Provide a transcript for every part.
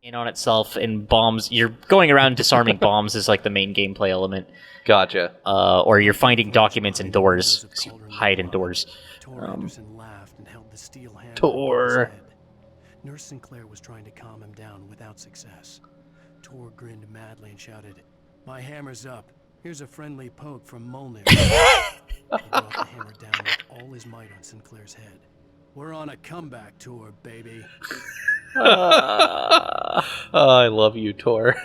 in on itself, and bombs. You're going around disarming bombs is like the main gameplay element. Gotcha. Or you're finding documents in doors, because you hide in doors. Tor. Nurse Sinclair was trying to calm him down without success. Tor grinned madly and shouted, "My hammer's up. Here's a friendly poke from Molnir." He brought the hammer down with all his might on Sinclair's head. "We're on a comeback tour, baby." Oh, I love you, Tor.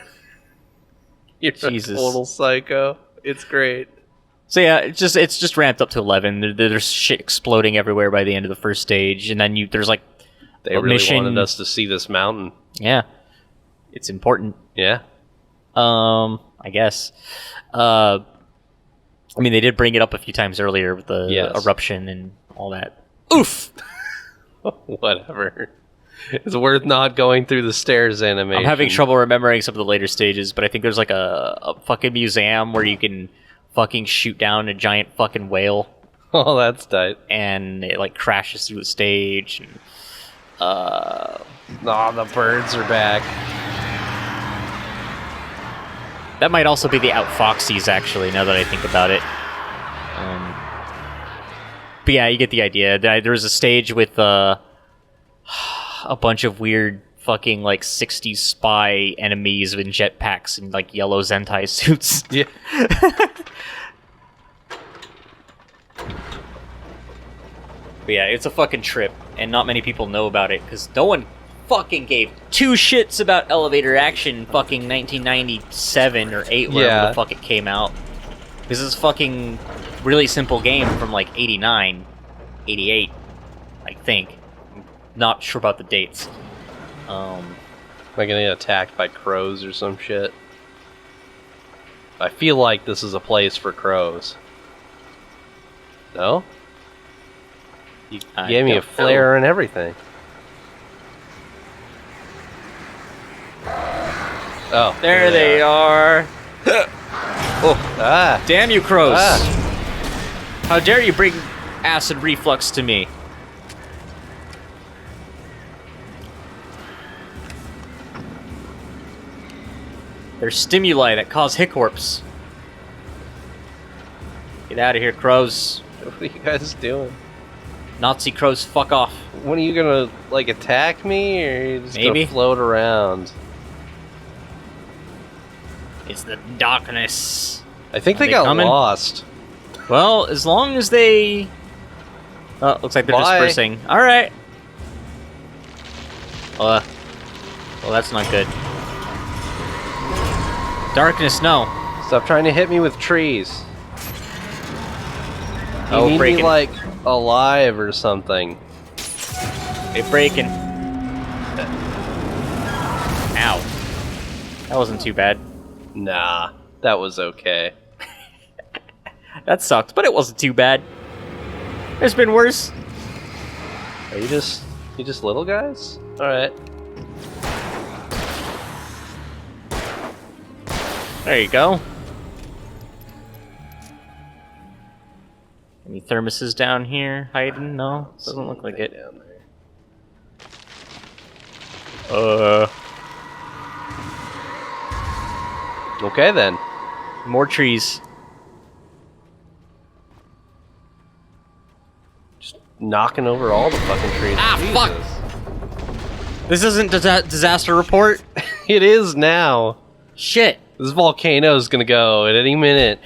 You're Jesus. a total psycho. It's great. So yeah, it's just ramped up to 11. There's shit exploding everywhere by the end of the first stage, and then there's like They a really mission. wanted us to see this mountain. Yeah, it's important. Yeah. I guess. I mean, they did bring it up a few times earlier with the eruption and all that. Oof. Whatever. It's worth not going through the stairs animation. I'm having trouble remembering some of the later stages, but I think there's like a fucking museum where you can fucking shoot down a giant fucking whale. Oh, that's tight. And it like crashes through the stage. And, the birds are back. That might also be the Outfoxies, actually, now that I think about it. But yeah, you get the idea. There was a stage with a bunch of weird fucking like 60s spy enemies with jetpacks and like yellow Zentai suits. Yeah. But yeah, it's a fucking trip, and not many people know about it, because no one fucking gave two shits about elevator action in fucking 1997 or 8, wherever the fuck it came out. This is fucking really simple game from like 89, 88, I think. I'm not sure about the dates. Am I gonna get attacked by crows or some shit? I feel like this is a place for crows. No? You gave me a flare and everything. Oh, there they are. Oh, damn you, crows! How dare you bring acid reflux to me? They're stimuli that cause hiccups. Get out of here, crows. What are you guys doing? Nazi crows, fuck off. When are you gonna, like, attack me, or are you just gonna float around? It's the darkness. I think they got lost. Well, as long as they... Oh, looks like they're dispersing. Alright. Well, that's not good. Darkness, no. Stop trying to hit me with trees. You need breaking. me, like, alive or something. They're breaking. Ow. That wasn't too bad. Nah, that was okay. That sucked, but it wasn't too bad. There's been worse. Are you just little guys? Alright. There you go. Any thermoses down here hiding? No? Doesn't look like it. Down there. Okay then. More trees. Just knocking over all the fucking trees. Fuck! This isn't disaster report? It is now. Shit. This volcano is gonna go at any minute.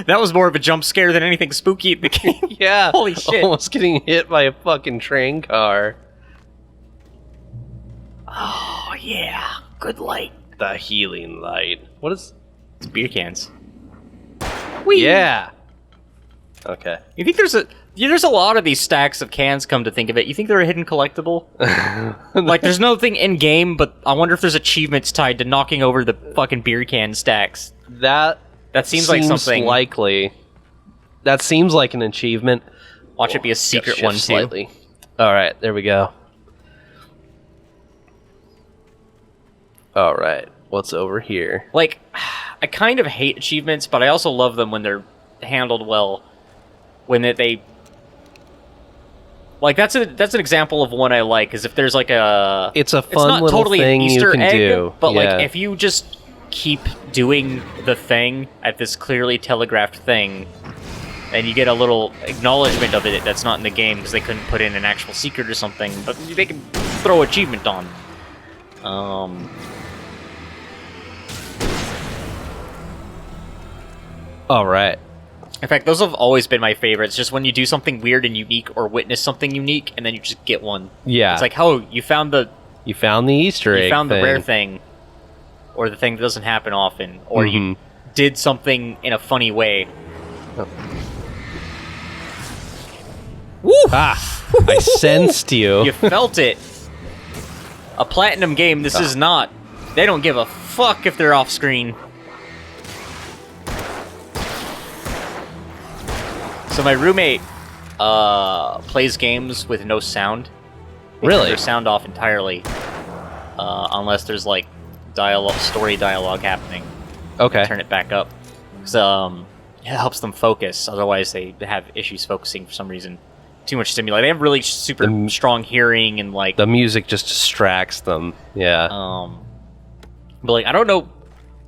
That was more of a jump scare than anything spooky in the game. Yeah. Holy shit. Almost getting hit by a fucking train car. Oh, yeah. Good light. The healing light. What is... It's beer cans. Whee! Yeah. Okay. You think there's a lot of these stacks of cans, come to think of it. You think they're a hidden collectible? Like, there's nothing in-game, but I wonder if there's achievements tied to knocking over the fucking beer can stacks. That seems like something... likely. That seems like an achievement. Watch it be a secret one, too. Slightly. Alright, there we go. Alright, what's over here? Like, I kind of hate achievements, but I also love them when they're handled well. When they Like that's an example of one I like. Is if there's like a it's a it's fun not little totally thing an Easter you can egg, do. but Yeah. like if you just keep doing the thing at this clearly telegraphed thing, and you get a little acknowledgement of it that's not in the game because they couldn't put in an actual secret or something, but they can throw achievement on. All right. In fact, those have always been my favorites. Just when you do something weird and unique, or witness something unique, and then you just get one. Yeah. It's like, oh, you found the Easter egg. You found the thing. rare thing, or the thing that doesn't happen often, or you did something in a funny way. Oh. Woo! Ah, I sensed you. You felt it. A platinum game. This is not. They don't give a fuck if they're off screen. So my roommate plays games with no sound. They turn Really? their sound off entirely, unless there's like story dialogue happening. Okay. Turn it back up, because it helps them focus. Otherwise, they have issues focusing for some reason. Too much stimuli. They have really super strong hearing, and like The music just distracts them. Yeah. but like I don't know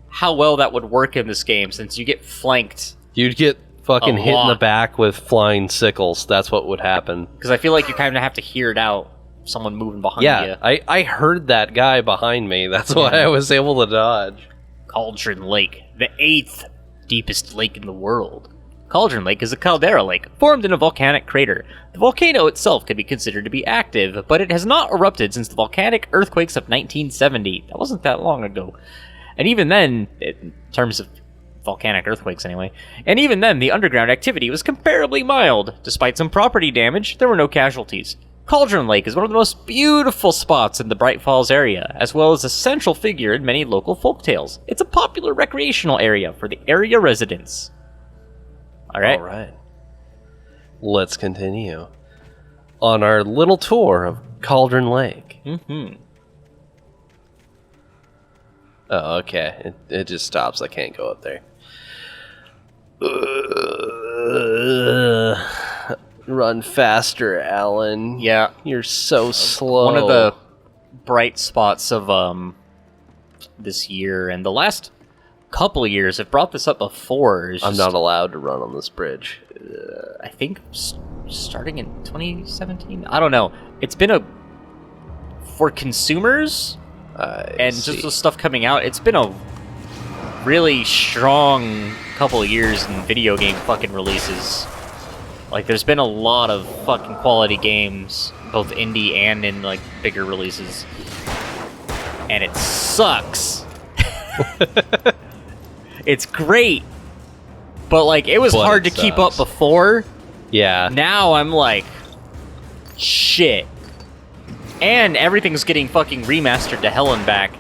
how well that would work in this game, since you get flanked. You'd get fucking a hit in the lot. back with flying sickles. That's what would happen. Because I feel like you kind of have to hear it out. Someone moving behind Yeah, you. I heard that guy behind me. That's why I was able to dodge. Cauldron Lake, the 8th deepest lake in the world. Cauldron Lake is a caldera lake formed in a volcanic crater. The volcano itself could be considered to be active, but it has not erupted since the volcanic earthquakes of 1970. That wasn't that long ago. And even then, in terms of volcanic earthquakes anyway, and even then the underground activity was comparably mild. Despite some property damage, there were no casualties. Cauldron Lake is one of the most beautiful spots in the Bright Falls area, as well as a central figure in many local folktales. It's a popular recreational area for the area residents. Alright. All right. Let's continue on our little tour of Cauldron Lake. Oh, okay. It just stops. I can't go up there. Run faster, Alan. Yeah. You're so slow. One of the bright spots of this year, and the last couple of years, I've brought this up before. I'm not allowed to run on this bridge. I think starting in 2017. I don't know. It's been for consumers just the stuff coming out. It's been a really strong couple of years in video game fucking releases. Like, there's been a lot of fucking quality games, both indie and in like bigger releases, and it sucks. It's great, but like it was hard to keep up before. Yeah. Now I'm like, shit. And everything's getting fucking remastered to hell and back.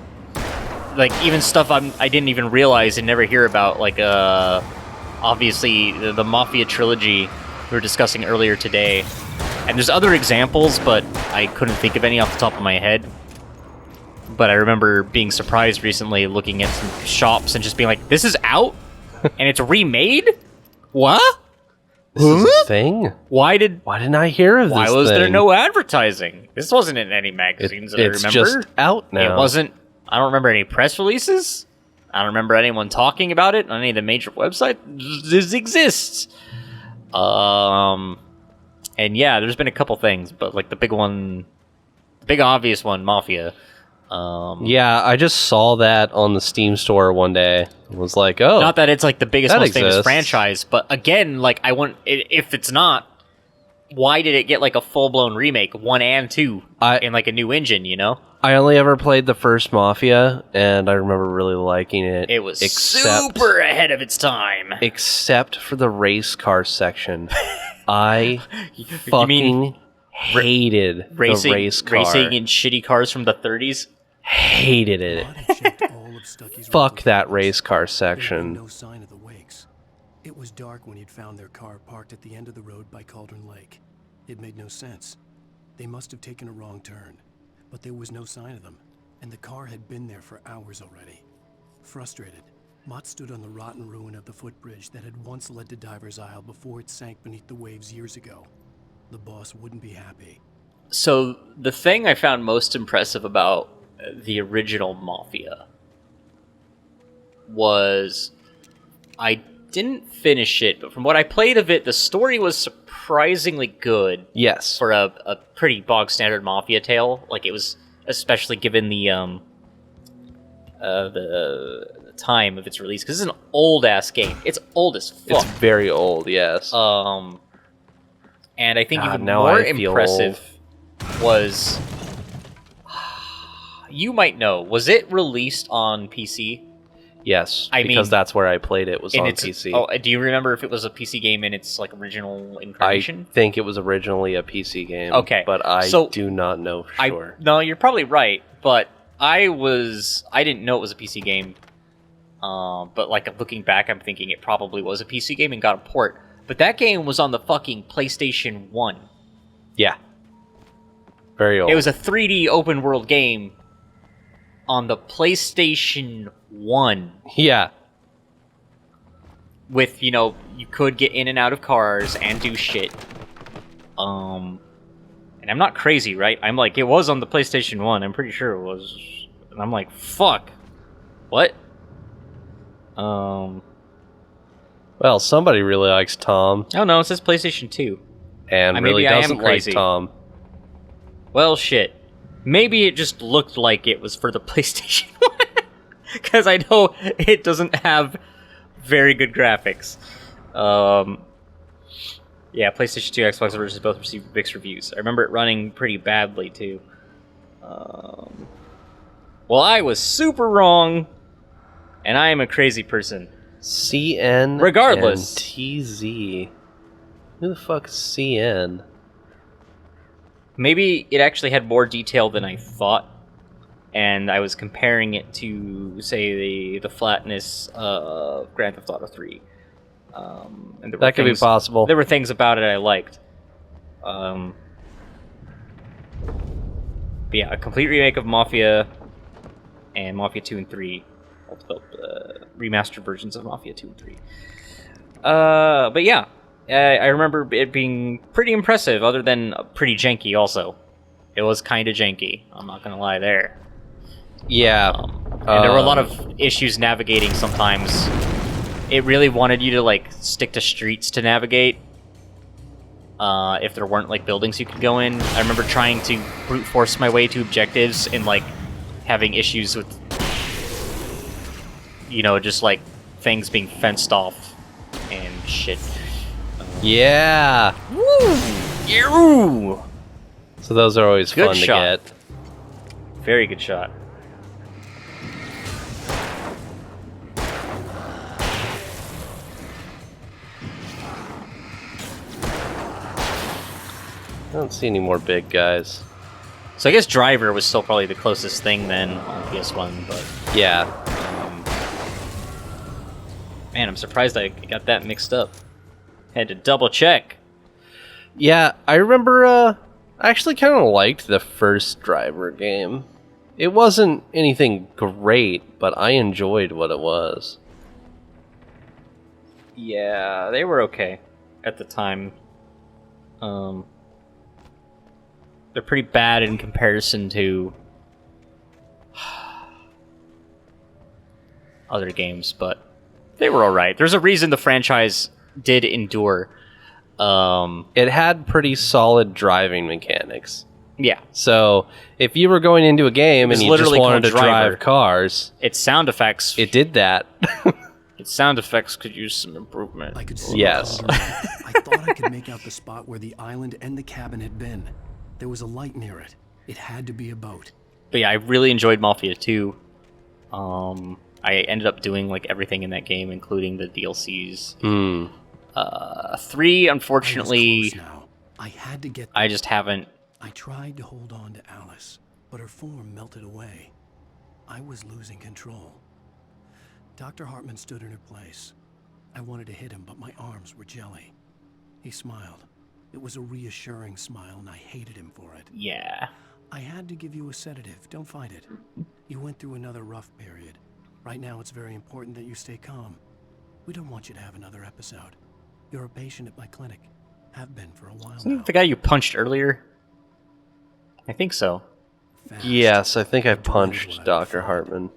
Like, even stuff I didn't even realize and never hear about. Like, obviously the Mafia trilogy we were discussing earlier today. And there's other examples, but I couldn't think of any off the top of my head. But I remember being surprised recently, looking at some shops and just being like, this is out? And it's remade? What? This is a thing? Why didn't I hear of this Why was there thing? no advertising? This wasn't in any magazines that I remember. It's just out now. It wasn't... I don't remember any press releases. I don't remember anyone talking about it on any of the major websites. This exists. And yeah, there's been a couple things, but like the big obvious one, Mafia. Yeah, I just saw that on the Steam store one day. It was like, oh, not that it's like the biggest, that most famous exists. franchise, but again, like if it's not, why did it get like a full-blown remake, 1 and 2, in like a new engine, you know? I only ever played the first Mafia, and I remember really liking it. It was super ahead of its time. Except for the race car section. I fucking hated the race car. Racing in shitty cars from the 30s? Hated it. Fuck that race car section. No sign of the wakes. It was dark when he'd found their car parked at the end of the road by Cauldron Lake. It made no sense. They must have taken a wrong turn, but there was no sign of them, and the car had been there for hours already. Frustrated, Mott stood on the rotten ruin of the footbridge that had once led to Diver's Isle before it sank beneath the waves years ago. The boss wouldn't be happy. So the thing I found most impressive about the original Mafia was I didn't finish it, but from what I played of it, the story was surprisingly good. Yes. For a pretty bog standard Mafia tale. Like, it was, especially given the time of its release, because it's an old ass game. It's old as fuck. It's very old, yes. And I think God, even now more I feel impressive was, you might know, was it released on PC? Yes, I because mean, that's where I played it, was on its, PC. Oh, do you remember if it was a PC game in its like original incarnation? I think it was originally a PC game. Okay, but I do not know for sure. No, you're probably right, but I didn't know it was a PC game. But like looking back, I'm thinking it probably was a PC game and got a port. But that game was on the fucking PlayStation 1. Yeah. Very old. It was a 3D open world game on the PlayStation 1. Yeah. With, you could get in and out of cars and do shit. And I'm not crazy, right? I'm like, it was on the PlayStation 1. I'm pretty sure it was. And I'm like, fuck. What? Well, somebody really likes Tom. Oh no, it says PlayStation 2. And really doesn't like Tom. Well, shit. Maybe it just looked like it was for the PlayStation 1. Because I know it doesn't have very good graphics. Yeah, PlayStation 2, Xbox versions both received mixed reviews. I remember it running pretty badly, too. Well, I was super wrong, and I am a crazy person. CN Regardless. and TZ. Who the fuck is CN? Maybe it actually had more detail than I thought, and I was comparing it to, say, the flatness of Grand Theft Auto 3. And that could be possible. There were things about it I liked. But yeah, a complete remake of Mafia and Mafia 2 and 3. Remastered versions of Mafia 2 and 3. But yeah, I remember it being pretty impressive, other than pretty janky also. It was kind of janky, I'm not gonna lie there. Yeah. And there were a lot of issues navigating sometimes. It really wanted you to, like, stick to streets to navigate. If there weren't, like, buildings you could go in. I remember trying to brute force my way to objectives and, like, having issues with, just, like, things being fenced off and shit. Yeah! Woo! Yeah! So those are always Good fun shot. to get. Very good shot. I don't see any more big guys. So I guess Driver was still probably the closest thing then on PS1, but... Yeah. Man, I'm surprised I got that mixed up. Had to double check. Yeah, I remember, I actually kind of liked the first Driver game. It wasn't anything great, but I enjoyed what it was. Yeah, they were okay at the time. They're pretty bad in comparison to other games, but they were alright. There's a reason the franchise did endure. It had pretty solid driving mechanics. Yeah. So, if you were going into a game and you just wanted to drive cars... Its sound effects... It did that. Its sound effects could use some improvement. I could see yes. I thought I could make out the spot where the island and the cabin had been. There was a light near it. It had to be a boat. But yeah, I really enjoyed Mafia 2. I ended up doing like everything in that game, including the DLCs. 3, unfortunately, I had to get. I just haven't. I tried to hold on to Alice, but her form melted away. I was losing control. Dr. Hartman stood in her place. I wanted to hit him, but my arms were jelly. He smiled. It was a reassuring smile, and I hated him for it. Yeah. I had to give you a sedative. Don't fight it. You went through another rough period. Right now, it's very important that you stay calm. We don't want you to have another episode. You're a patient at my clinic. Have been for a while Isn't now. it the guy you punched earlier? I think so. Fast. Yes, I think I Dreaded punched what I would Dr. find. Hartman.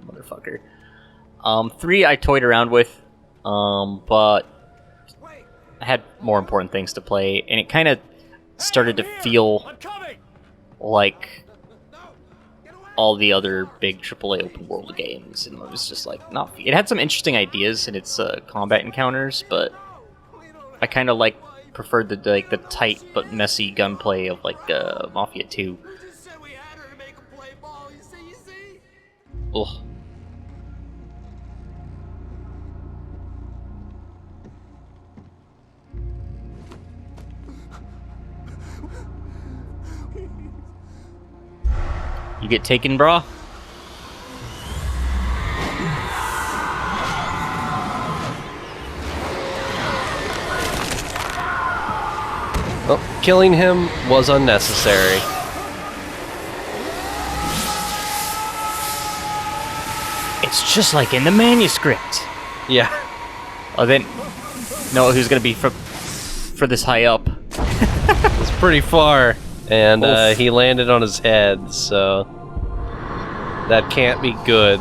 Motherfucker. 3 I toyed around with, but I had more important things to play, and it kind of started to feel like all the other big AAA open world games, and it was just like not. It had some interesting ideas in its combat encounters, but I kind of preferred the tight but messy gunplay of Mafia 2. Ugh. You get taken, brah? Oh, killing him was unnecessary. It's just like in the manuscript. Yeah. Oh, then know who's gonna be for this high up. It's pretty far. And Oof. he landed on his head, so that can't be good.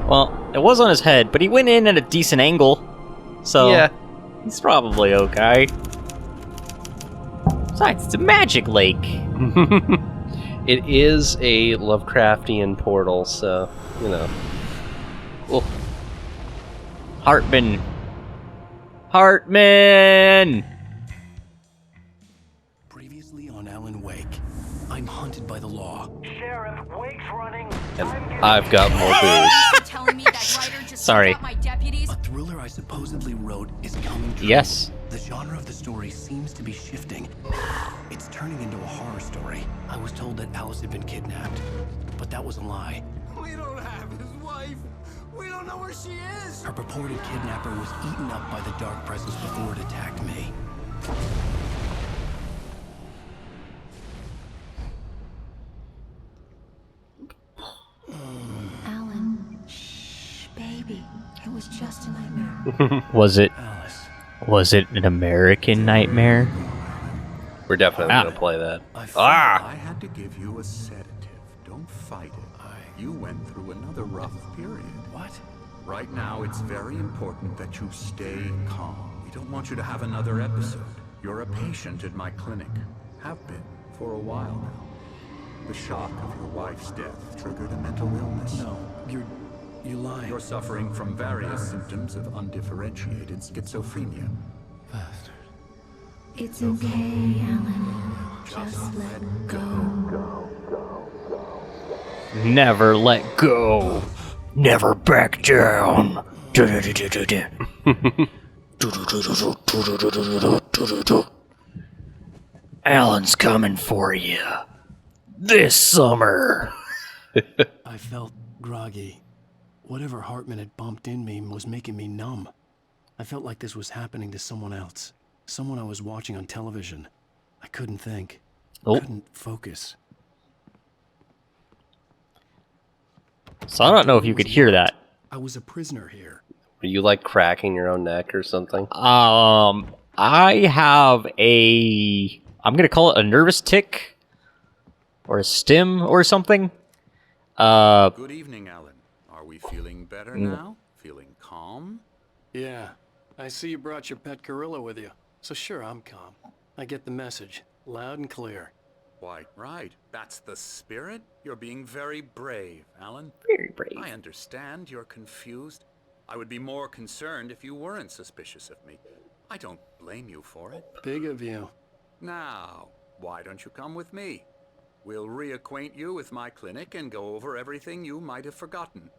Well, it was on his head, but he went in at a decent angle, so Yeah. he's probably okay. Besides, it's a magic lake. It is a Lovecraftian portal, so, you know. Oh. Hartman! Previously on Alan Wake, I'm hunted by the law. Sheriff, Wake's running. And I've got more booze. Telling me that writer just Sorry. took out my deputies? A thriller I supposedly wrote is coming true. Yes. The genre of the story seems to be shifting. It's turning into a horror story. I was told that Alice had been kidnapped, but that was a lie. We don't have his wife. We don't know where she is. Her purported kidnapper was eaten up by the dark presence before it attacked me. Alan, shh, baby. It was just a nightmare. Was it Alice, an American nightmare? We're definitely Ah. going to play that. I I had to give you a sedative. Don't fight it. You went through another rough period. What? Right now, it's very important that you stay calm. We don't want you to have another episode. You're a patient at my clinic. Have been for a while now. The shock of your wife's death triggered a mental illness. No, you lying. You're suffering from various symptoms of undifferentiated schizophrenia. Bastard. It's okay, Alan. Just let go. Never let go. Never back down. Alan's coming for you. This summer. I felt groggy. Whatever Hartman had bumped in me was making me numb. I felt like this was happening to someone else. Someone I was watching on television. I couldn't think. Oh. Couldn't focus. So I don't know if you could hear that. I was a prisoner here. Are you like cracking your own neck or something? I have I'm gonna call it a nervous tick, or a stim, or something. Good evening, Alan. Are we feeling better now? Feeling calm? Yeah. I see you brought your pet gorilla with you. So sure, I'm calm. I get the message. Loud and clear. Quite right. That's the spirit. You're being very brave, Alan. Very brave. I understand you're confused. I would be more concerned if you weren't suspicious of me. I don't blame you for it. Big of you. Now, why don't you come with me? We'll reacquaint you with my clinic and go over everything you might have forgotten.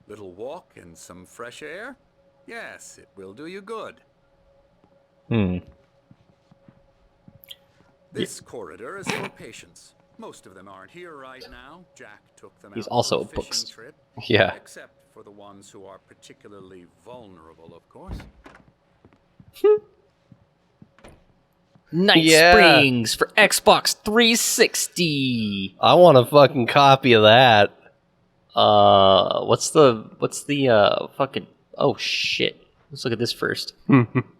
Little walk and some fresh air? Yes, it will do you good. This corridor is for patients. Most of them aren't here right now. Jack took them He's out also on a fishing books. trip. Yeah. Except for the ones who are particularly vulnerable, of course. Night Yeah. Springs for Xbox 360. I want a fucking copy of that. What's the fucking? Oh shit! Let's look at this first.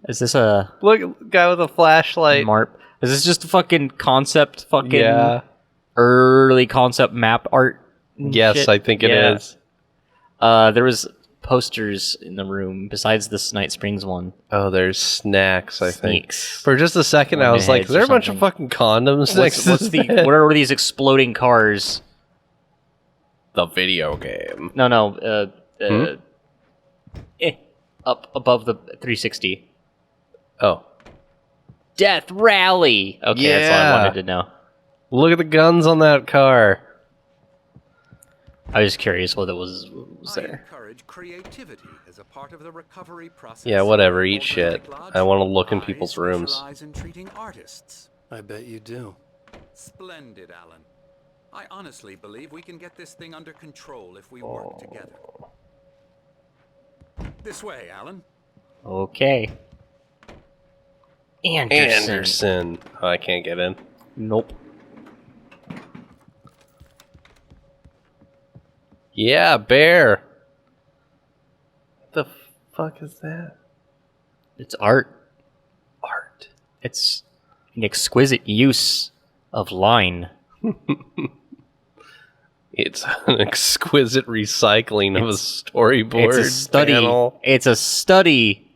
Is this a Look, guy with a flashlight. MARP? Is this just a fucking concept? Fucking Yeah. early concept map art. and Yes, shit? I think it Yeah. is. There was posters in the room besides this Night Springs one. Oh, there's snacks, I think. Sneaks. For just a second, I Lemon was like, heads is there or a bunch of something. fucking condoms next What's to this? what are these exploding cars? The video game. No. Up above the 360. Oh. Death Rally. Okay, that's all I Yeah. wanted to know. Look at the guns on that car. I was curious what it was I there. encourage creativity as a part of the recovery process. Yeah, whatever, eat Over shit. Lake Lodge, I wanna look in I people's rooms. specialize in treating artists. I bet you do. Splendid, Alan. I honestly believe we can get this thing under control if we work together. This way, Alan. Okay. Anderson. Oh, I can't get in. Nope. Yeah, bear. What the fuck is that? It's art. Art. It's an exquisite use of line. It's an exquisite recycling of a storyboard It's a study. panel. It's a study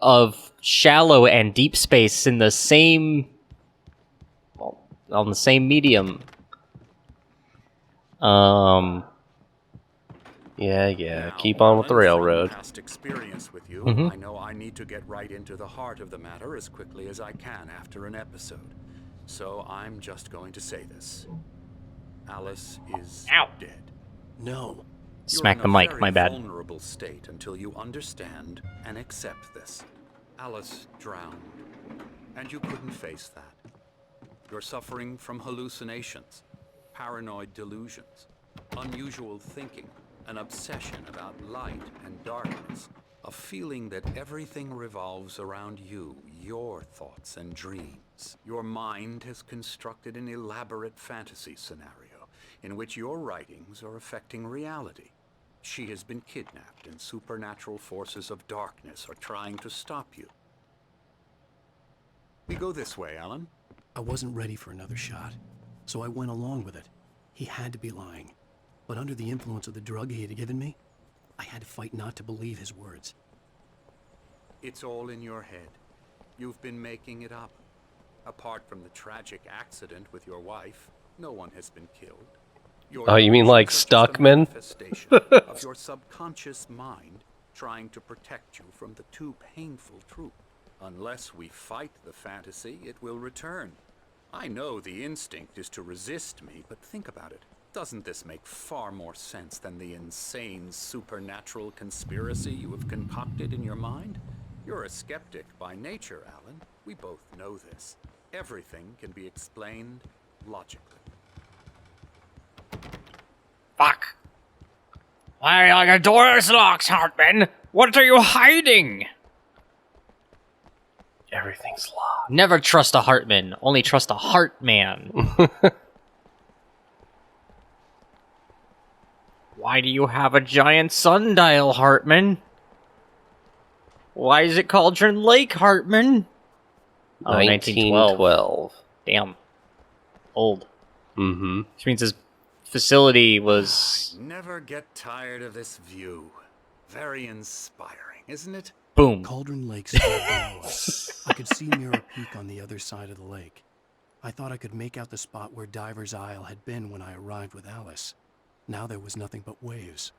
of shallow and deep space in the same, well, on the same medium. Yeah. Now, Keep on with the Alan, from railroad. past experience with you, Mhm. I know I need to get right into the heart of the matter as quickly as I can after an episode. So I'm just going to say this. Alice is Ow. dead. No. Smack You're the in a mic, very my bad. vulnerable state until you understand and accept this. Alice drowned, and you couldn't face that. You're suffering from hallucinations, paranoid delusions, unusual thinking, an obsession about light and darkness, a feeling that everything revolves around you, your thoughts and dreams. Your mind has constructed an elaborate fantasy scenario in which your writings are affecting reality. She has been kidnapped, and supernatural forces of darkness are trying to stop you. We go this way, Alan. I wasn't ready for another shot, so I went along with it. He had to be lying. But under the influence of the drug he had given me, I had to fight not to believe his words. It's all in your head. You've been making it up. Apart from the tragic accident with your wife, no one has been killed. Your Oh, you mean like delusions are just a Stuckman? manifestation of your subconscious mind trying to protect you from the too painful truth. Unless we fight the fantasy, it will return. I know the instinct is to resist me, but think about it. Doesn't this make far more sense than the insane supernatural conspiracy you have concocted in your mind? You're a skeptic by nature, Alan. We both know this. Everything can be explained logically. Fuck. Why are your doors locked, Hartman? What are you hiding? Everything's locked. Never trust a Hartman. Only trust a Heartman. Why do you have a giant sundial, Hartman? Why is it Cauldron Lake, Hartman? Oh, 1912. Damn. Old. Mm-hmm. Which means his facility was... Never get tired of this view. Very inspiring, isn't it? Boom. Cauldron Lake stood below us. I could see Mirror Peak on the other side of the lake. I thought I could make out the spot where Diver's Isle had been when I arrived with Alice. Now there was nothing but waves.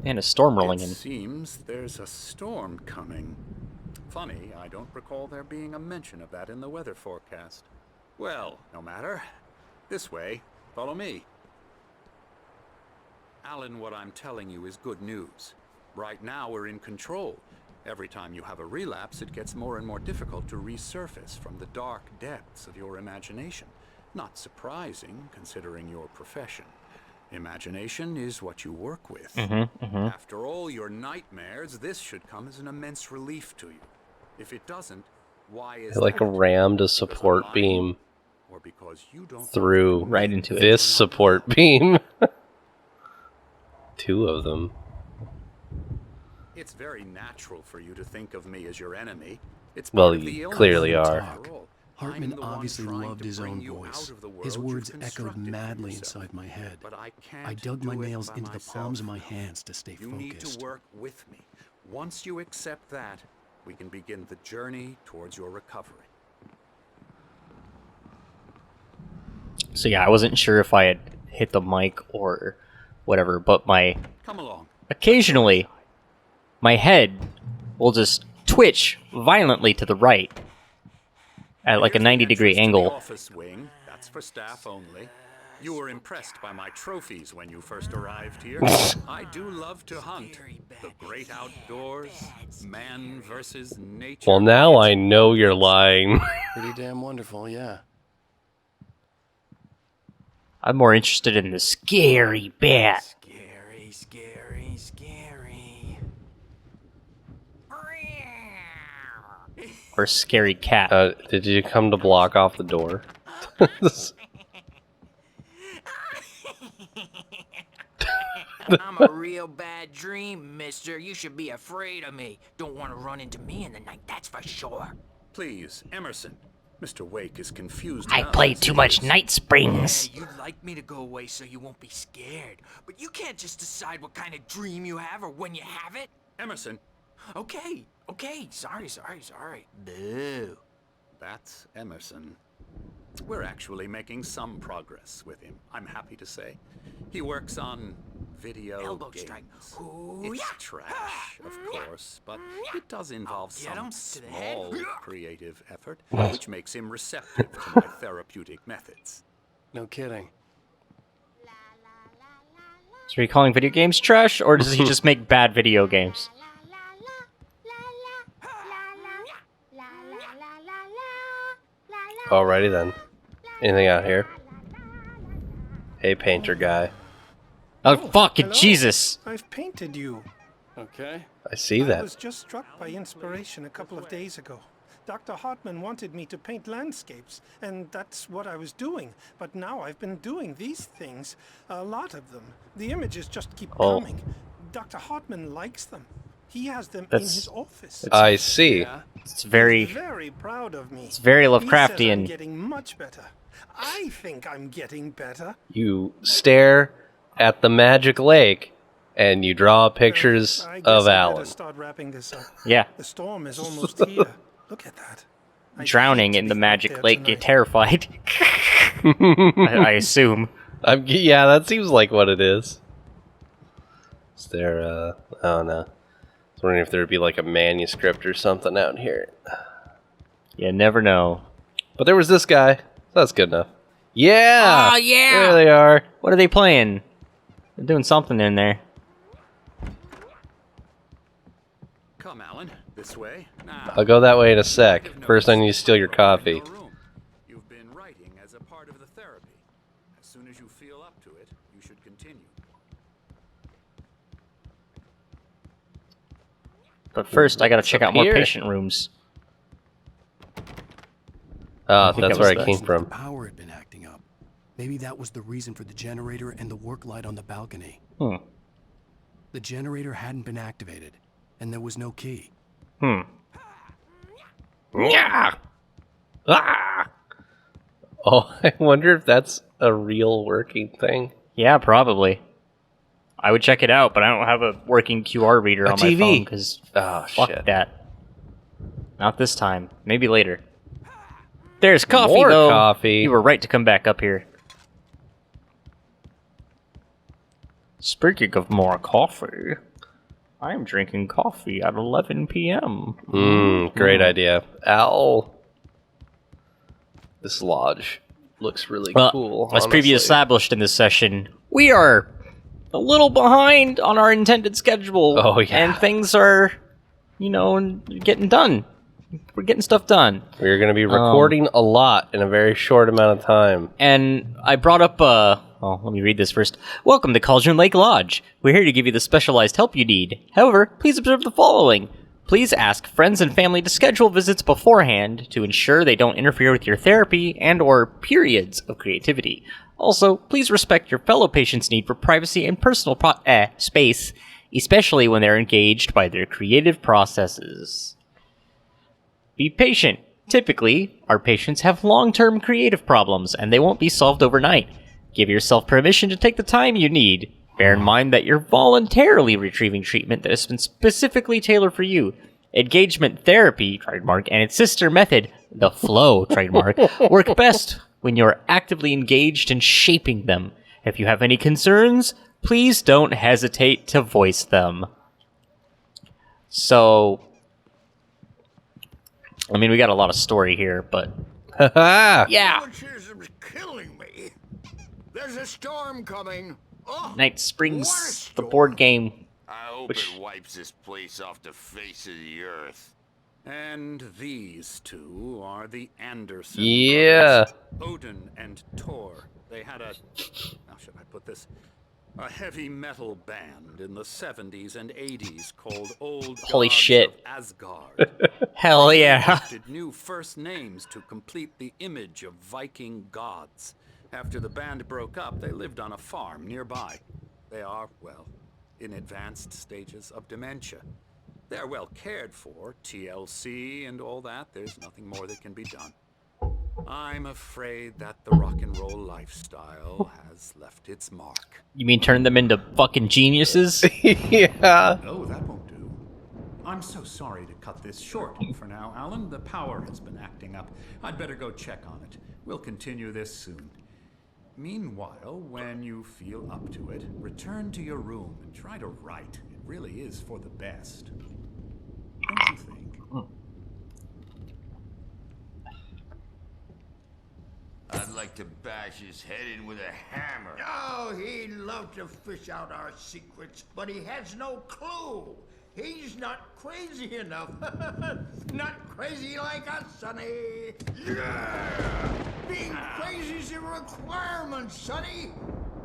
And a storm rolling It in. seems there's a storm coming. Funny, I don't recall there being a mention of that in the weather forecast. Well, no matter. This way. Follow me. Alan, what I'm telling you is good news. Right now we're in control. Every time you have a relapse, it gets more and more difficult to resurface from the dark depths of your imagination. Not surprising, considering your profession. Imagination is what you work with. After all your nightmares, this should come as an immense relief to you. If it doesn't, why is Like that? a rammed a Because support I'm lying? beam. or because you don't through Right into it. this support beam. 2 of them. It's very natural for you to think of me as your enemy. It's Well, part of the you illness. clearly are. After all, I'm Hartman the one obviously trying loved to his bring own you voice. out of the His world words you've echoed constructed for madly yourself. inside my head. But I can't I dug my do it nails by into the palms of my myself. hands to stay You need focused. to work with me. Once you accept that, we can begin the journey towards your recovery. So yeah, I wasn't sure if I had hit the mic or whatever, but Come along. occasionally my head will just twitch violently to the right at like a Here's the 90-degree entrance to the angle. office wing. That's for staff only. You were impressed by my trophies when you first arrived here. I do love to hunt. The great outdoors, man versus nature. Well, now I know you're lying. Pretty damn wonderful, yeah. I'm more interested in the scary bat. Scary, scary, scary. Or scary cat. Did you come to block off the door? I'm a real bad dream, mister. You should be afraid of me. Don't want to run into me in the night, that's for sure. Please, Emerson. Mr. Wake is confused. I enough play as too it much is. Night Springs. Yeah, you'd like me to go away so you won't be scared. But you can't just decide what kind of dream you have or when you have it. Emerson, Okay, sorry. Boo. that's Emerson. We're actually making some progress with him, I'm happy to say. He works on video Elbow games. strike. Ooh, It's yeah. trash, of course, but it does involve Get him some to the head. small creative effort, which makes him receptive to my therapeutic methods. No kidding. So are you calling video games trash, or does he just make bad video games? Alrighty then. Anything out here? Hey, painter guy. Oh, fucking hello. Jesus! I've painted you. Okay. I see I that. was just struck by inspiration a couple of days ago. Dr. Hartman wanted me to paint landscapes, and that's what I was doing. But now I've been doing these things, a lot of them. The images just keep Oh. coming. Dr. Hartman likes them. He has them in That's- his office. I see. Yeah. It's very... He's very proud of me. It's very He says I'm Lovecraftian. getting much better. I think I'm getting better. You stare at the magic lake, and you draw pictures I guess of I Alan. better start wrapping this up. Yeah. The storm is almost here. Look at that. I'd Drowning hate to in the be out magic there lake, get tonight. terrified. I assume. Yeah, that seems like what it is. Is there, oh no. I was wondering if there would be like a manuscript or something out here. You never know. But there was this guy. That's good enough. Yeah! Oh, yeah! There they are. What are they playing? They're doing something in there. Come, Alan, this way. Now, I'll go that way in a sec. I've First, I need to noticed steal your in coffee. your room. You've been writing as a part of the therapy. As soon as you feel up to it, you should continue. But first, I gotta check up out more here? patient rooms. Ah, think that's that where was I the- came from. The power had been acting up. Maybe that was the reason for the generator and the work light on the balcony. Hmm. The generator hadn't been activated, and there was no key. Hmm. Yeah. Ah! Oh, I wonder if that's a real working thing. Yeah, probably. I would check it out, but I don't have a working QR reader A on my TV. phone, because Oh, fuck shit. that. Not this time. Maybe later. There's coffee, More though. coffee. You were right to come back up here. Speaking of more coffee, I'm drinking coffee at 11 p.m. Great idea. Ow. This lodge looks really Well, cool. as previously honestly. established in this session, we are a little behind on our intended schedule. Oh, yeah. And things are, getting done. We're getting stuff done. We're going to be recording a lot in a very short amount of time. And I brought up, let me read this first. Welcome to Cauldron Lake Lodge. We're here to give you the specialized help you need. However, please observe the following. Please ask friends and family to schedule visits beforehand to ensure they don't interfere with your therapy and or periods of creativity. Also, please respect your fellow patients' need for privacy and personal space, especially when they're engaged by their creative processes. Be patient. Typically, our patients have long-term creative problems, and they won't be solved overnight. Give yourself permission to take the time you need. Bear in mind that you're voluntarily retrieving treatment that has been specifically tailored for you. Engagement therapy, trademark, and its sister method, the flow, trademark, work best when you're actively engaged in shaping them. If you have any concerns, please don't hesitate to voice them. So, I mean, we got a lot of story here, but yeah. Rheumatism's killing me. There's a storm coming. Oh, Night Springs, the board game. I hope Which- it wipes this place off the face of the earth. And these two are the Anderson Yeah. brothers, Odin and Thor. They had a, how should I put this? A heavy metal band in the 70s and 80s called Old Holy Gods shit. of Asgard. Hell yeah. Did new first names to complete the image of Viking gods. After the band broke up, they lived on a farm nearby. They are, well, in advanced stages of dementia. They're well cared for, TLC and all that. There's nothing more that can be done. I'm afraid that the rock and roll lifestyle has left its mark. You mean turn them into fucking geniuses? Yeah. Oh, that won't do. I'm so sorry to cut this short for now, Alan. The power has been acting up. I'd better go check on it. We'll continue this soon. Meanwhile, when you feel up to it, return to your room and try to write. It really is for the best. Don't you think? I'd like to bash his head in with a hammer. Oh, he'd love to fish out our secrets, but he has no clue. He's not crazy enough. Not crazy like us, Sonny. Yeah! Being crazy's a requirement, Sonny.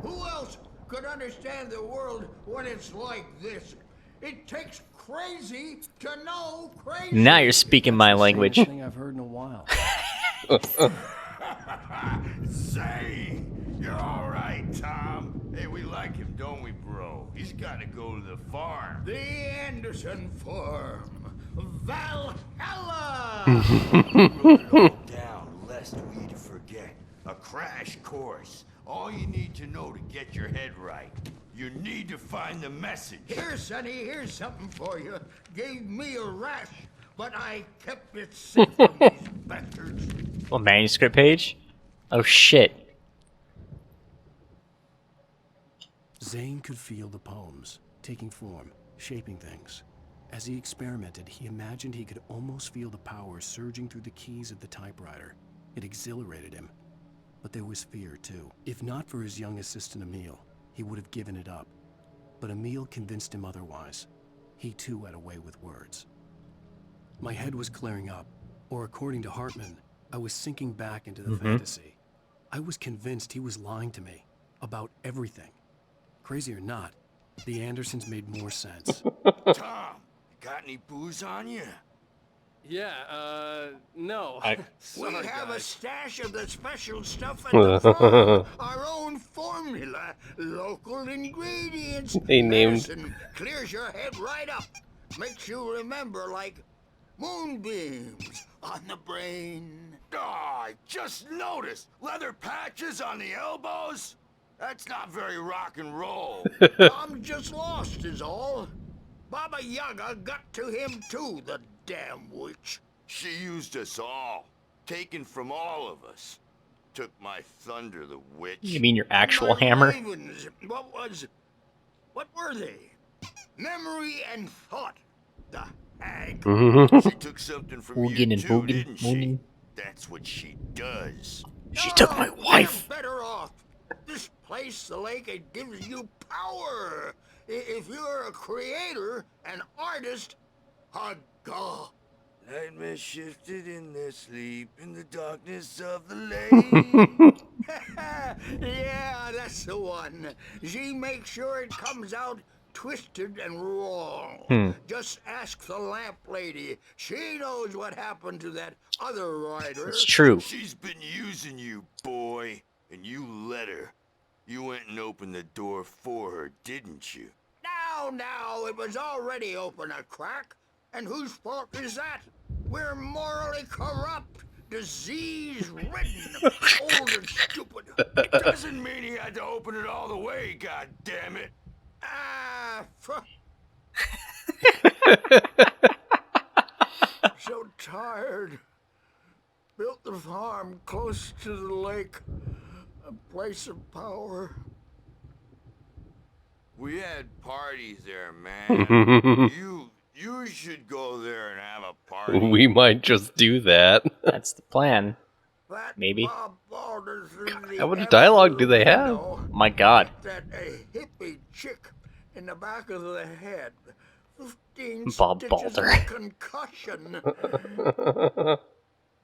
Who else could understand the world when it's like this? It takes crazy to know crazy. Now you're speaking my language. Thing I've heard in a while. Say, you're all right, Tom. Hey, we like him, don't we, bro? He's got to go to the farm. The Anderson Farm. Valhalla! Wrote it all down, lest we forget. A crash course. All you need to know to get your head right. You need to find the message. Here, Sonny, here's something for you. Gave me a rash, but I kept it safe from these bastards. A manuscript page? Oh shit. Zane could feel the poems, taking form, shaping things. As he experimented, he imagined he could almost feel the power surging through the keys of the typewriter. It exhilarated him. But there was fear, too. If not for his young assistant Emil, he would have given it up. But Emil convinced him otherwise. He, too, had a way with words. My head was clearing up, or according to Hartman, I was sinking back into the fantasy. I was convinced he was lying to me about everything. Crazy or not, the Andersons made more sense. Tom, got any booze on you? Yeah, no. We Sorry, have a guys. stash of the special stuff at the farm. Our own formula, local ingredients. They named- Medicine clears your head right up. Makes you remember like moonbeams on the brain. Oh, I just noticed. Leather patches on the elbows? That's not very rock and roll. I'm just lost is all. Baba Yaga got to him too, the damn witch. She used us all. Taken from all of us. Took my thunder, the witch. You mean your actual My hammer? ravens, what were they? Memory and thought. The hag. She took something from Boogin you and too, boogin, didn't she? boogin. That's what she does. She took my No, wife. You're better off. This place, the lake, it gives you power. If you're a creator, an artist, a god. Nightmare shifted in their sleep in the darkness of the lake. Yeah, that's the one. She makes sure it comes out twisted and wrong. Just ask the lamp lady. She knows what happened to that other rider. It's true. She's been using you, boy, and you let her. You went and opened the door for her, didn't you? Now, it was already open a crack. And whose fault is that? We're morally corrupt, disease-ridden, old and stupid. Doesn't mean he had to open it all the way, goddammit. So tired. Built the farm close to the lake, a place of power. We had parties there, man. You should go there and have a party. We might just do that. That's the plan. That Maybe. Bob Balder's the How much dialogue do they have? My God. That a hippie chick in the back of the head. 15 Bob stitches Balder. of concussion.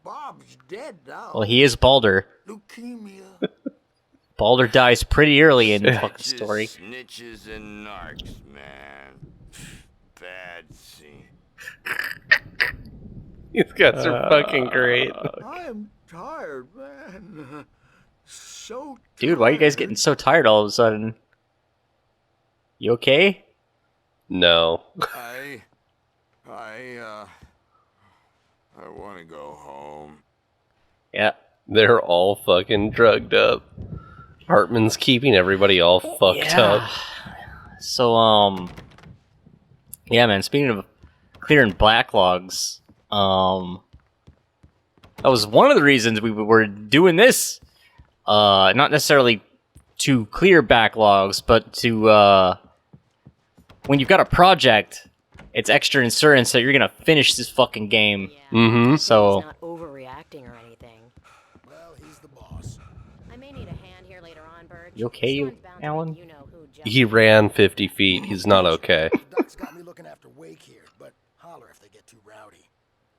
Bob's dead now. Well, he is Balder. Leukemia. Balder dies pretty early in the fucking Just story. snitches and narcs, man. Bad scene. These guys are fucking great. I'm tired, man. So tired. Dude, why are you guys getting so tired all of a sudden? You okay? No. I want to go home. Yeah. They're all fucking drugged up. Hartman's keeping everybody all fucked up. So, yeah, man, speaking of clearing backlogs, that was one of the reasons we were doing this. Not necessarily to clear backlogs, but to, when you've got a project, it's extra insurance that you're gonna finish this fucking game. Mm-hmm. So, He's not overreacting or anything. Well, he's the boss. I may need a hand here later on, Birch. you okay, Someone's bound to Alan? make you know who jumped He in. ran 50 feet. He's not okay. Doc's got me looking after Wake here, but holler if they get too rowdy.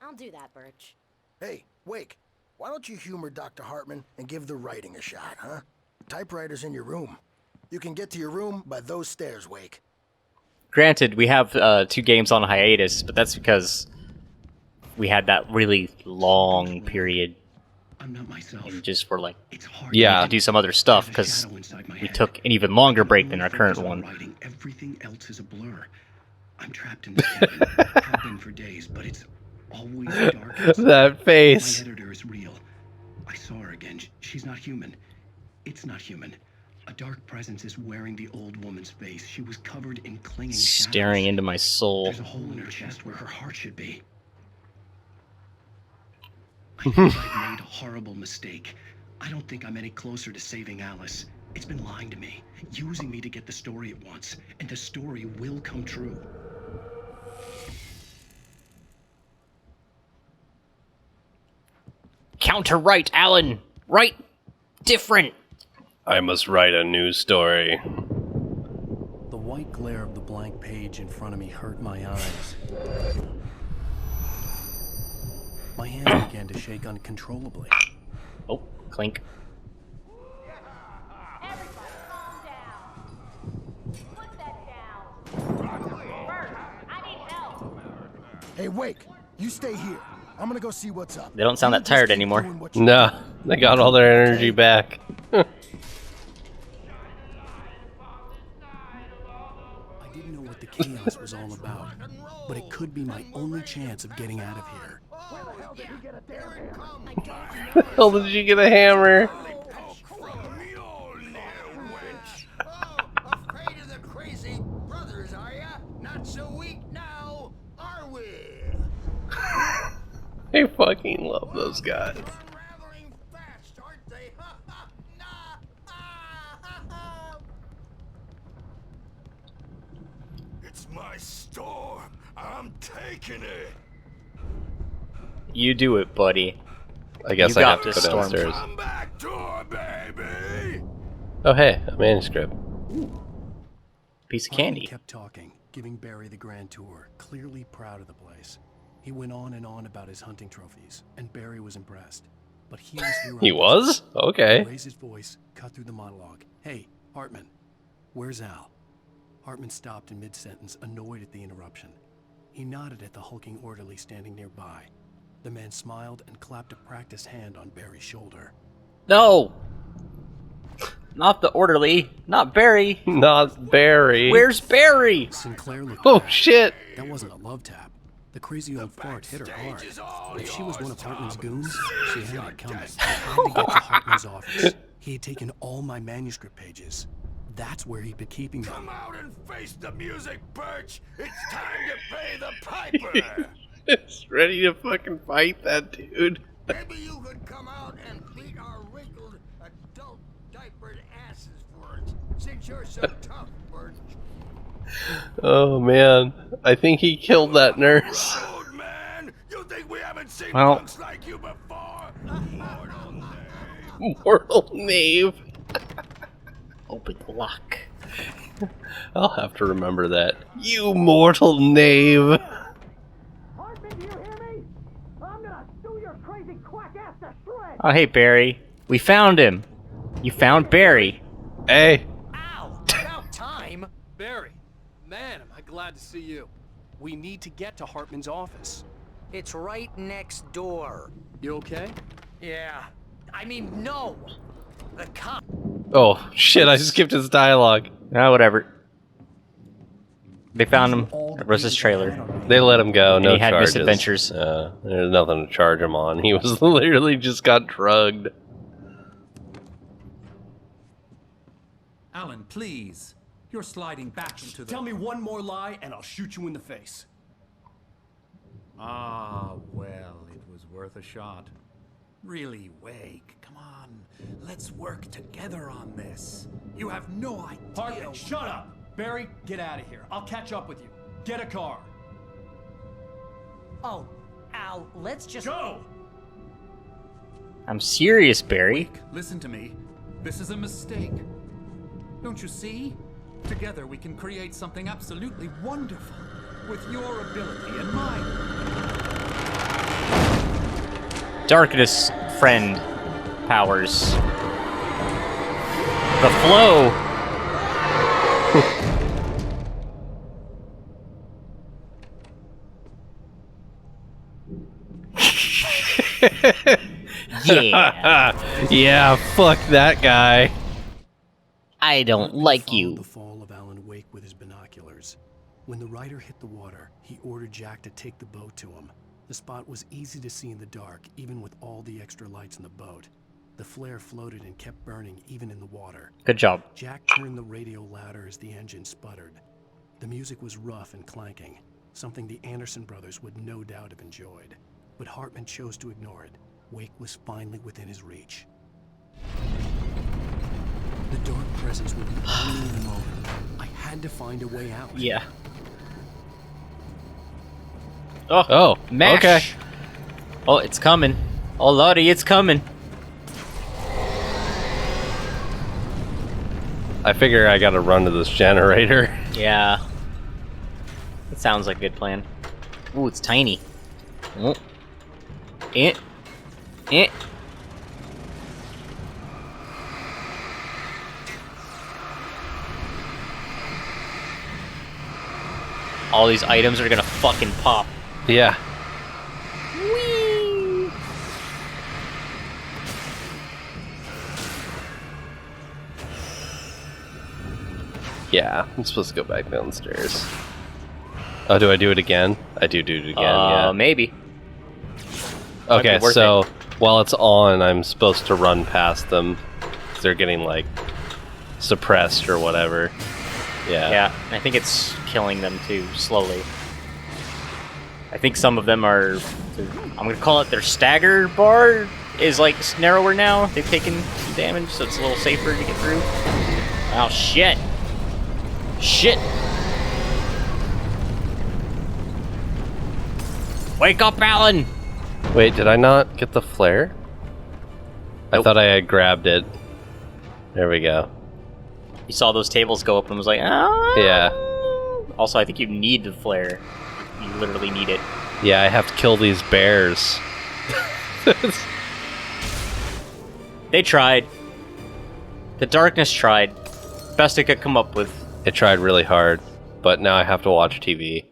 I'll do that, Birch. Hey, Wake, why don't you humor Dr. Hartman and give the writing a shot, huh? Typewriter's in your room. You can get to your room by those stairs, Wake. Granted, we have 2 games on hiatus, but that's because we had that really long period I'm not myself. and just were like, It's hard Yeah. to do some other stuff because we took an even longer break than our current one. Writing. Everything else is a blur. I'm trapped in this cabin. Have been for days, but it's always dark outside. That My face. editor is real. I saw her again. She's not human. It's not human. A dark presence is wearing the old woman's face. She was covered in clinging Staring shadows. into my soul. There's a hole in her chest where her heart should be. I think I've made a horrible mistake. I don't think I'm any closer to saving Alice. It's been lying to me, using me to get the story it wants, and the story will come true. Counter right, Alan! Right! Different! I must write a new story. The white glare of the blank page in front of me hurt my eyes. My hands began to shake uncontrollably. Oh, clink. Everybody, calm down. Put that down. Birch, I need help. Hey, Wake, you stay here. I'm gonna go see what's up. They don't sound that tired anymore. No, they got all their energy back. I didn't know what the chaos was all about, but it could be my only chance of getting out of here. Hell, did you get a hammer? Afraid of the crazy brothers, are ya? Not so weak now, are we? I fucking love those guys. Unraveling fast, aren't they? It's my storm. I'm taking it. You do it, buddy. I guess You I got have to this, go Storm. downstairs. Come back door, baby. Oh, hey, a manuscript. Piece of Hartman candy. kept talking, giving Barry the grand tour, clearly proud of the place. He went on and on about his hunting trophies, and Barry was impressed. But he was here. He was? Okay. He raised his voice, cut through the monologue. Hey, Hartman, where's Al? Hartman stopped in mid-sentence, annoyed at the interruption. He nodded at the hulking orderly standing nearby. The man smiled and clapped a practiced hand on Barry's shoulder. No! Not the orderly. Not Barry. Not Barry. Where's Barry? Sinclair looked Oh, back. shit. That wasn't a love tap. The crazy old fart hit her hard. If she was one of Hartman's goons, she had it coming. I had to get to Hartman's office. He had taken all my manuscript pages. That's where he'd been keeping them. Come out and face the music, Birch! It's time to pay the piper! It's ready to fucking fight that dude. Maybe you could come out and beat our wrinkled adult diapered asses for it, since you're so tough, Birch. Oh man, I think he killed that nurse. Old man! You think we haven't seen Well. punks like you before? Mortal Mortal knave. Open the lock. I'll have to remember that. You mortal knave. Hartman, do you hear me? I'm gonna sue your crazy quack ass to shreds! Oh, hey, Barry. We found him. You found Barry. Hey. Ow! About time! Barry, man, am I glad to see you. We need to get to Hartman's office. It's right next door. You okay? Yeah. I mean, no. The cop. Oh, shit, I skipped his dialogue. Ah, whatever. They found him. It was his trailer. They let him go, no he had charges. misadventures. There's nothing to charge him on. He was literally just got drugged. Alan, please. You're sliding back into the... Tell me one more lie and I'll shoot you in the face. Ah, well, it was worth a shot. Really, Wake, come on. Let's work together on this. You have no idea... Hartman, shut up! Barry, get out of here. I'll catch up with you. Get a car. Oh, Al, let's just Go! I'm serious, Barry. Wake, listen to me. This is a mistake. Don't you see? Together we can create something absolutely wonderful. With your ability and mine. Darkness friend powers. The flow. Yeah. Yeah, fuck that guy. I don't like Followed you. the fall of Alan Wake with his binoculars. When the rider hit the water, he ordered Jack to take the boat to him. The spot was easy to see in the dark, even with all the extra lights in the boat. The flare floated and kept burning even in the water. Good job. Jack turned the radio louder as the engine sputtered. The music was rough and clanking, something the Anderson brothers would no doubt have enjoyed. But Hartman chose to ignore it. Wake was finally within his reach. The dark presence would be only in a moment. I had to find a way out. Yeah. Oh, Mash. okay. Oh, it's coming. Oh, lordy, it's coming. I figure I gotta run to this generator. Yeah. That sounds like a good plan. Ooh, it's tiny. Oh. Eh. All these items are gonna fucking pop. Yeah. Whee! Yeah, I'm supposed to go back downstairs. Oh, do I do it again? I do it again, yeah. Maybe. Okay, might be worth so while it's on, I'm supposed to run past them. 'Cause they're getting, like, suppressed or whatever. Yeah. Yeah, I think it's killing them too, slowly. I think some of them are... I'm gonna call it their stagger bar is, like, narrower now. They've taken some damage, so it's a little safer to get through. Oh, shit! Shit! Wake up, Alan! Wait, did I not get the flare? I Nope. thought I had grabbed it. There we go. You saw those tables go up and was like, ah! Yeah. Also, I think you need the flare. You literally need it. Yeah, I have to kill these bears. They tried. The darkness tried. Best I could come up with. It tried really hard, but now I have to watch TV.